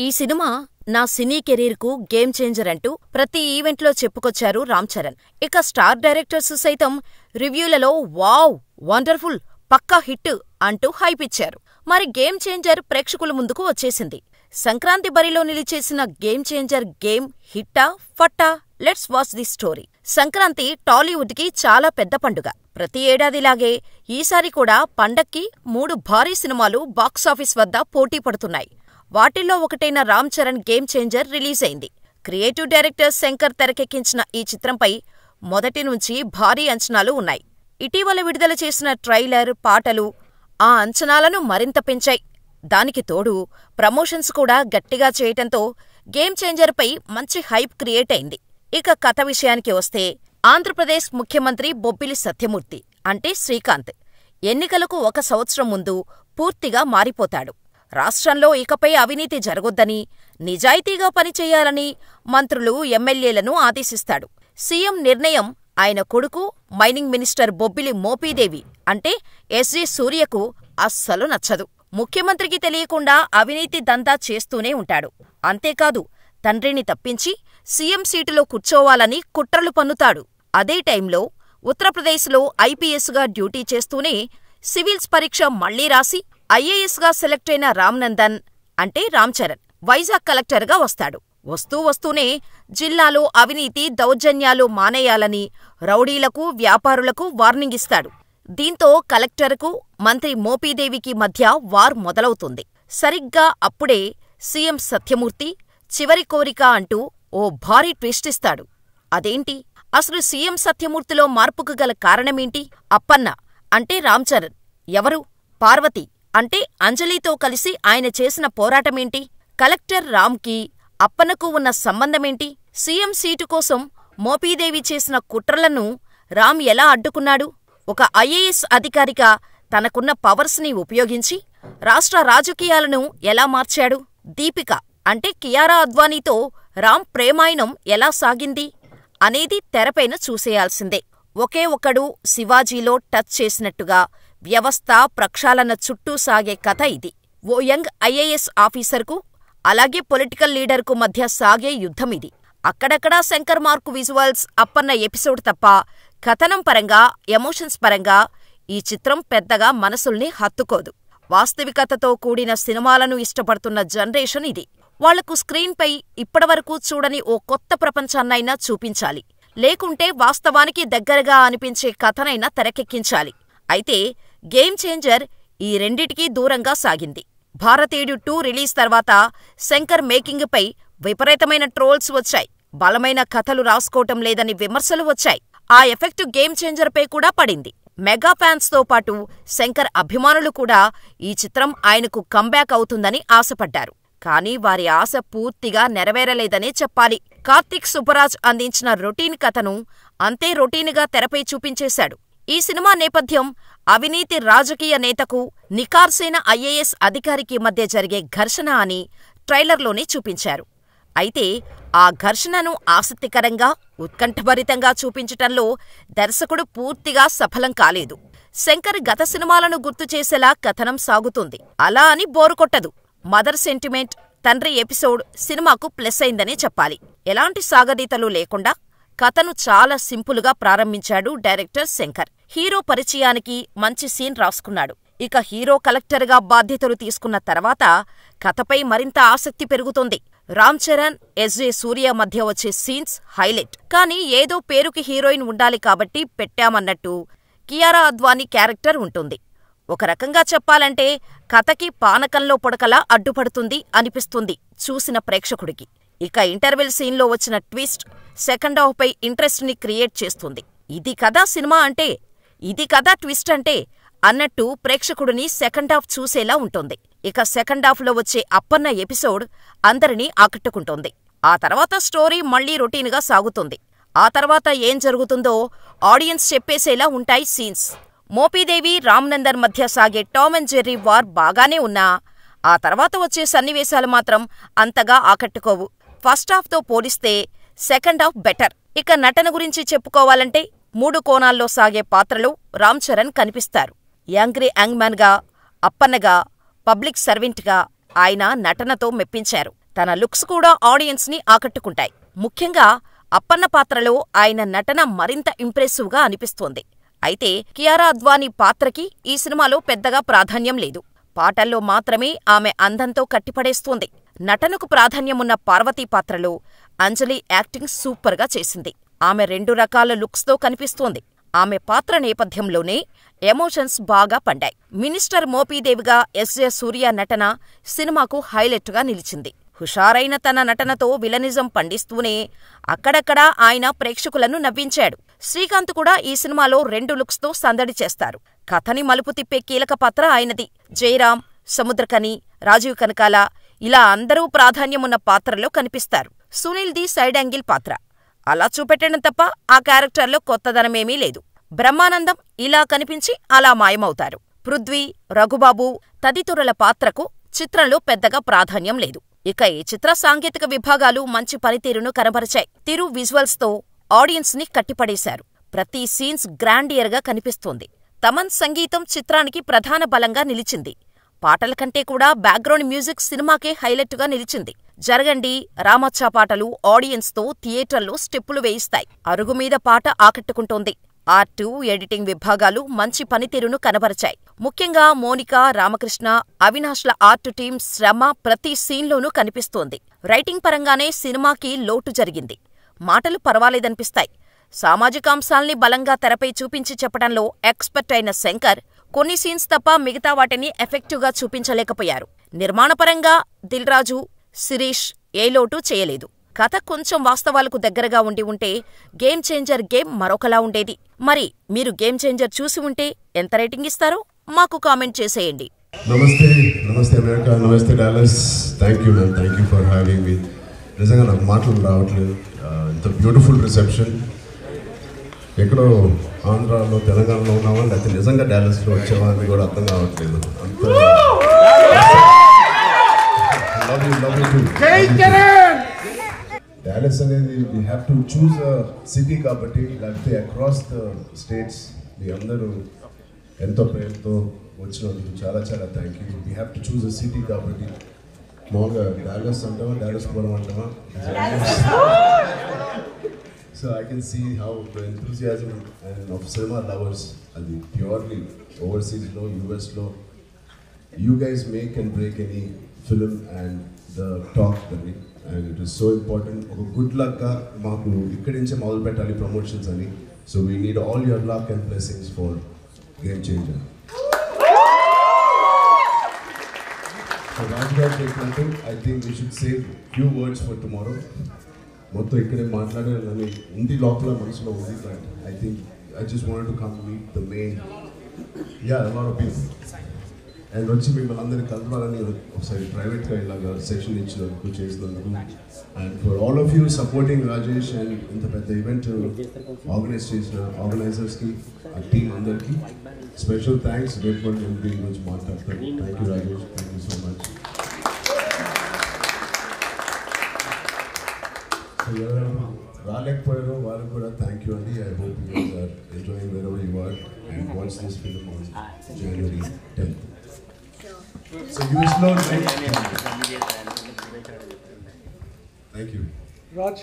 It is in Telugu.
ఈ సినిమా నా సినీ కెరీర్కు గేమ్ చేంజర్ అంటూ ప్రతి ఈవెంట్లో చెప్పుకొచ్చారు రామ్ చరణ్. ఇక స్టార్ డైరెక్టర్స్ సైతం రివ్యూలలో వావ్, వండర్ఫుల్, పక్కా హిట్ అంటూ హైప్ ఇచ్చారు. మరి గేమ్ చేంజర్ ప్రేక్షకుల ముందుకు వచ్చేసింది. సంక్రాంతి బరిలో నిలిచేసిన గేమ్ చేంజర్ గేమ్ హిట్టా ఫట్టా? Let's watch the story. Sankranti Tollywood కి చాలా పెద్ద పండుగ. ప్రతి ఏడాదిలాగే ఈసారి కూడా పండక్కి 3 భారీ సినిమాలు బాక్సాఫీస్ వద్ద పోటీ పడుతున్నాయి. వాటిల్లో ఒకటైన Ram Charan game changer release అయింది. క్రియేటివ్ డైరెక్టర్ శంకర్ తెరకెక్కించిన ఈ చిత్రంపై మొదటి నుంచి భారీ అంచనాలు ఉన్నాయి. ఇటీవల విడుదల చేసిన ట్రైలర్, పాటలు ఆ అంచనాలను మరింత పెంచాయి. దానికి తోడు ప్రమోషన్స్ కూడా గట్టిగా చేయటంతో గేమ్ చేంజర్పై మంచి హైప్ క్రియేట్ అయింది. ఇక కథ విషయానికి వస్తే, ఆంధ్రప్రదేశ్ ముఖ్యమంత్రి బొబ్బిలి సత్యమూర్తి అంటే శ్రీకాంత్ ఎన్నికలకు 1 సంవత్సరం ముందు పూర్తిగా మారిపోతాడు. రాష్ట్రంలో ఇకపై అవినీతి జరగొద్దని, నిజాయితీగా పనిచేయాలని మంత్రులు, ఎమ్మెల్యేలను ఆదేశిస్తాడు. సీఎం నిర్ణయం ఆయన కొడుకు మైనింగ్ మినిస్టర్ బొబ్బిలి మోపీదేవి అంటే ఎస్జి సూర్యకు అస్సలు నచ్చదు. ముఖ్యమంత్రికి తెలియకుండా అవినీతి దందా చేస్తూనే ఉంటాడు. అంతేకాదు, తండ్రిని తప్పించి సీఎం సీటులో కూర్చోవాలని కుట్రలు పన్నుతాడు. అదే టైంలో ఉత్తరప్రదేశ్లో ఐపీఎస్గా డ్యూటీ చేస్తూనే సివిల్స్ పరీక్ష మళ్లీ రాసి ఐఏఎస్గా సెలెక్ట్ అయిన రామ్నందన్ అంటే రామ్ చరణ్ వైజాగ్ కలెక్టర్గా వస్తాడు. వస్తూనే జిల్లాలో అవినీతి, దౌర్జన్యాలు మానేయాలని రౌడీలకు, వ్యాపారులకు వార్నింగ్ ఇస్తాడు. దీంతో కలెక్టర్కు, మంత్రి మోపీదేవికి మధ్య వార్ మొదలవుతుంది. సరిగ్గా అప్పుడే సీఎం సత్యమూర్తి చివరి కోరిక అంటూ ఓ భారీ ట్విస్ట్ ఇస్తాడు. అదేంటి? అసలు సీఎం సత్యమూర్తిలో మార్పుకు గల కారణమేంటి? అప్పన్న అంటే రామ్ చరణ్ ఎవరు? పార్వతి అంటే అంజలితో కలిసి ఆయన చేసిన పోరాటమేంటి? కలెక్టర్ రామ్కి అప్పన్నకు ఉన్న సంబంధమేంటి? సీఎం సీటు కోసం మోపీదేవి చేసిన కుట్రలను రామ్ ఎలా అడ్డుకున్నాడు? ఒక ఐఏఎస్ అధికారిగా తనకున్న పవర్స్ని ఉపయోగించి రాష్ట్ర రాజకీయాలను ఎలా మార్చాడు? దీపిక అంటే కియారా అద్వానీతో రామ్ ప్రేమాయణం ఎలా సాగింది అనేది తెరపైన చూసేయాల్సిందే. ఒకే ఒక్కడు శివాజీలో టచ్ చేసినట్టుగా వ్యవస్థ, ప్రక్షాళన చుట్టూ సాగే కథ ఇది. ఓ యంగ్ ఐఏఎస్ ఆఫీసర్కు, అలాగే పొలిటికల్ లీడర్కు మధ్య సాగే యుద్ధమిది. అక్కడక్కడా Shankar mark visuals, Appanna episode తప్ప కథనం పరంగా, ఎమోషన్స్ పరంగా ఈ చిత్రం పెద్దగా మనసుల్ని హత్తుకోదు. వాస్తవికతతో కూడిన సినిమాలను ఇష్టపడుతున్న జనరేషన్ ఇది. వాళ్లకు స్క్రీన్పై ఇప్పటివరకు చూడని ఓ కొత్త ప్రపంచాన్నైనా చూపించాలి. లేకుంటే వాస్తవానికి దగ్గరగా అనిపించే కథనైనా తెరకెక్కించాలి. అయితే గేమ్ చేంజర్ ఈ రెండిటికీ దూరంగా సాగింది. భారతీయుడు 2 రిలీజ్ తర్వాత శంకర్ మేకింగ్పై విపరీతమైన ట్రోల్స్ వచ్చాయి. బలమైన కథలు రాసుకోవటం లేదని విమర్శలు వచ్చాయి. ఆ ఎఫెక్ట్ గేమ్ చేంజర్పై కూడా పడింది. మెగా ఫ్యాన్స్తో పాటు శంకర్ అభిమానులు కూడా ఈ చిత్రం ఆయనకు కంబ్యాక్ అవుతుందని ఆశపడ్డారు. కానీ వారి ఆశ పూర్తిగా నెరవేరలేదనే చెప్పాలి. కార్తీక్ సుబ్బరాజ్ అందించిన రొటీన్ కథను అంతే రొటీన్గా తెరపై చూపించేశాడు. ఈ సినిమా నేపథ్యం అవినీతి రాజకీయ నేతకు, నికార్సైన ఐఏఎస్ అధికారికి మధ్య జరిగే ఘర్షణ అని ట్రైలర్లోనే చూపించారు. అయితే ఆ ఘర్షణను ఆసక్తికరంగా, ఉత్కంఠభరితంగా చూపించటంలో దర్శకుడు పూర్తిగా సఫలం కాలేదు. శంకర్ గత సినిమాలను గుర్తు చేసేలా కథనం సాగుతుంది. అలా అని బోరు కొట్టదు. మదర్ సెంటిమెంట్, తండ్రి ఎపిసోడ్ సినిమాకు ప్లస్ అయిందనే చెప్పాలి. ఎలాంటి సాగదీతలు లేకుండా కథను చాలా సింపుల్గా ప్రారంభించాడు డైరెక్టర్ శంకర్. హీరో పరిచయానికి మంచి సీన్ రాసుకున్నాడు. ఇక హీరో కలెక్టర్గా బాధ్యతలు తీసుకున్న తర్వాత కథపై మరింత ఆసక్తి పెరుగుతోంది. రామ్ చరణ్, ఎస్జే సూర్య మధ్య వచ్చే సీన్స్ హైలైట్. కానీ ఏదో పేరుకి హీరోయిన్ ఉండాలి కాబట్టి పెట్టామన్నట్టు కియారా అద్వానీ క్యారెక్టర్ ఉంటుంది. ఒక రకంగా చెప్పాలంటే కథకి పానకంలో పొడకలా అడ్డుపడుతుంది అనిపిస్తుంది చూసిన ప్రేక్షకుడికి. ఇక ఇంటర్వెల్ సీన్లో వచ్చిన ట్విస్ట్ సెకండ్ హాఫ్ పై ఇంట్రెస్ట్ ని క్రియేట్ చేస్తుంది. ఇది కదా సినిమా అంటే, ఇది కదా ట్విస్ట్ అంటే అన్నట్టు ప్రేక్షకుడిని సెకండ్ హాఫ్ చూసేలా ఉంటుంది. ఇక సెకండ్ హాఫ్ లో వచ్చే అప్పన్న ఎపిసోడ్ అందరినీ ఆకట్టుకుంటోంది. ఆ తర్వాత స్టోరీ మళ్లీ రొటీన్గా సాగుతుంది. ఆ తర్వాత ఏం జరుగుతుందో ఆడియన్స్ చెప్పేసేలా ఉంటాయి సీన్స్. మోపీదేవి, రామ్నందన్ మధ్య సాగే టామ్ అండ్ జెర్రీ వార్ బాగానే ఉన్నా ఆ తర్వాత వచ్చే సన్నివేశాలు మాత్రం అంతగా ఆకట్టుకోవు. ఫస్ట్ హాఫ్తో పోలిస్తే సెకండ్ హాఫ్ బెటర్. ఇక నటన గురించి చెప్పుకోవాలంటే 3 కోణాల్లో సాగే పాత్రలో రామ్ చరణ్ కనిపిస్తారు. యంగ్ మ్యాన్గా, అప్పన్నగా, పబ్లిక్ సర్వెంట్గా ఆయన నటనతో మెప్పించారు. తన లుక్స్ కూడా ఆడియన్స్ ని ఆకట్టుకుంటాయి. ముఖ్యంగా అప్పన్న పాత్రలో ఆయన నటన మరింత ఇంప్రెసివ్గా అనిపిస్తోంది. అయితే కియారా అద్వానీ పాత్రకి ఈ సినిమాలో పెద్దగా ప్రాధాన్యం లేదు. పాటల్లో మాత్రమే ఆమె అందంతో కట్టిపడేస్తోంది. నటనకు ప్రాధాన్యమున్న పార్వతీ పాత్రలో అంజలి యాక్టింగ్ సూపర్గా చేసింది. ఆమె 2 రకాల లుక్స్తో కనిపిస్తోంది. ఆమె పాత్ర నేపథ్యంలోనే ఎమోషన్స్ బాగా పండాయి. మినిస్టర్ మోపీదేవిగా ఎస్.జె. సూర్య నటన సినిమాకు హైలైట్గా నిలిచింది. హుషారైన తన నటనతో విలనిజం పండిస్తూనే అక్కడక్కడా ఆయన ప్రేక్షకులను నవ్వించాడు. శ్రీకాంత్ కూడా ఈ సినిమాలో 2 లుక్స్తో సందడి చేస్తారు. కథని మలుపు తిప్పే కీలక పాత్ర ఆయనది. జయరాం, సముద్రకని, రాజీవ్ కనకాల ఇలా అందరూ ప్రాధాన్యమున్న పాత్రలో కనిపిస్తారు. సునీల్ది సైడ్ యాంగిల్ పాత్ర. అలా చూపెట్టడం తప్ప ఆ క్యారెక్టర్లో కొత్తదనమేమీ లేదు. బ్రహ్మానందం ఇలా కనిపించి అలా మాయమవుతారు. పృథ్వీ, రఘుబాబు తదితరుల పాత్రకు చిత్రంలో పెద్దగా ప్రాధాన్యం లేదు. ఇక ఈ చిత్ర సాంకేతిక విభాగాలు మంచి పనితీరును కనబరిచాయి. తిరు విజువల్స్తో ఆడియన్స్ ని కట్టిపడేశారు. ప్రతి సీన్స్ గ్రాండియర్గా కనిపిస్తోంది. తమన్ సంగీతం చిత్రానికి ప్రధాన బలంగా నిలిచింది. పాటల కంటే కూడా బ్యాక్గ్రౌండ్ మ్యూజిక్ సినిమాకే హైలైట్గా నిలిచింది. జరగండి, రామచ్చా పాటలు ఆడియన్స్తో థియేటర్లో స్టెప్పులు వేయిస్తాయి. అరుగుమీద పాట ఆకట్టుకుంటోంది. ఆర్టు, ఎడిటింగ్ విభాగాలు మంచి పనితీరును కనబరిచాయి. ముఖ్యంగా మోనిక, రామకృష్ణ, అవినాష్ల ఆర్ట్ టీం శ్రమ ప్రతి సీన్లోనూ కనిపిస్తోంది. రైటింగ్ పరంగానే సినిమాకి లోటు జరిగింది. మాటలు పర్వాలేదనిపిస్తాయి. సామాజికాంశాల్ని బలంగా తెరపై చూపించి చెప్పడంలో ఎక్స్పర్ట్ అయిన శంకర్ కొన్ని సీన్స్ తప్ప మిగతా వాటిని ఎఫెక్టివ్గా చూపించలేకపోయారు. నిర్మాణపరంగా దిల్ రాజు, శిరీష్ ఏ లోటు చేయలేదు. కథ కొంచెం వాస్తవాలకు దగ్గరగా ఉండి ఉంటే గేమ్ చేంజర్ గేమ్ మరొకలా ఉండేది. మరి మీరు గేమ్ చేంజర్ చూసి ఉంటే ఎంత రేటింగ్ ఇస్తారో మాకు కామెంట్ చేసేయండి. నమస్తే అమెరికా, నమస్తే Dallas. Thank you for having me. నిజంగా నాకు మాటలు రావట్లేదు. ఇంత బ్యూటిఫుల్ రిసెప్షన్. ఎక్కడో ఆంధ్రాలో, తెలంగాణలో ఉన్నామా లేకపోతే నిజంగా డాలస్లో వచ్చామా అని కూడా అర్థం కావట్లేదు. డాలస్ అనేది we have to choose a city కాబట్టి, లేకపోతే అక్రాస్ ద స్టేట్స్ మీ అందరూ ఎంతో ప్రేమతో వచ్చినందుకు చాలా చాలా thank you. We have to choose a city కాబట్టి మామూలుగా డాలస్ అంటామా, డాలస్ పోవడం అంటామా. So I can see how the enthusiasm and of cinema lovers and the purely overseas law, US law, you guys make and break any film and the talk that and it is so important. Good luck ga maaku ikkadi nunche modulu pettali promotions ani. So we need all your luck and blessings for Game Changer. So Rajgad Deklantu, I think we should save few words for tomorrow. మొత్తం ఇక్కడే మాట్లాడాలని ఉంది, లోపల మనసులో ఉంది. But I think I just wanted to come meet the main lot of people and వచ్చి మిమ్మల్ని అందరినీ కలవాలని ఒకసారి ప్రైవేట్గా ఇలాగా సెషన్ ఇచ్చినందుకు చేసినందుకు and for all of you supporting Rajesh and ఇంత పెద్ద ఈవెంట్ ఆర్గనైజ్ చేసిన ఆర్గనైజర్స్కి, ఆ టీం అందరికీ స్పెషల్ థ్యాంక్స్. రేపు కూడా ఈరోజు మాట్లాడతాను. Thank you Rajesh, thank you so much. ఎవరైనా రాలేకపోయారో వాళ్ళకి కూడా థ్యాంక్ యూ అండి. I hope you guys are enjoying wherever you are and watch this film on January 10th. So US లో థ్యాంక్ యూ. Raj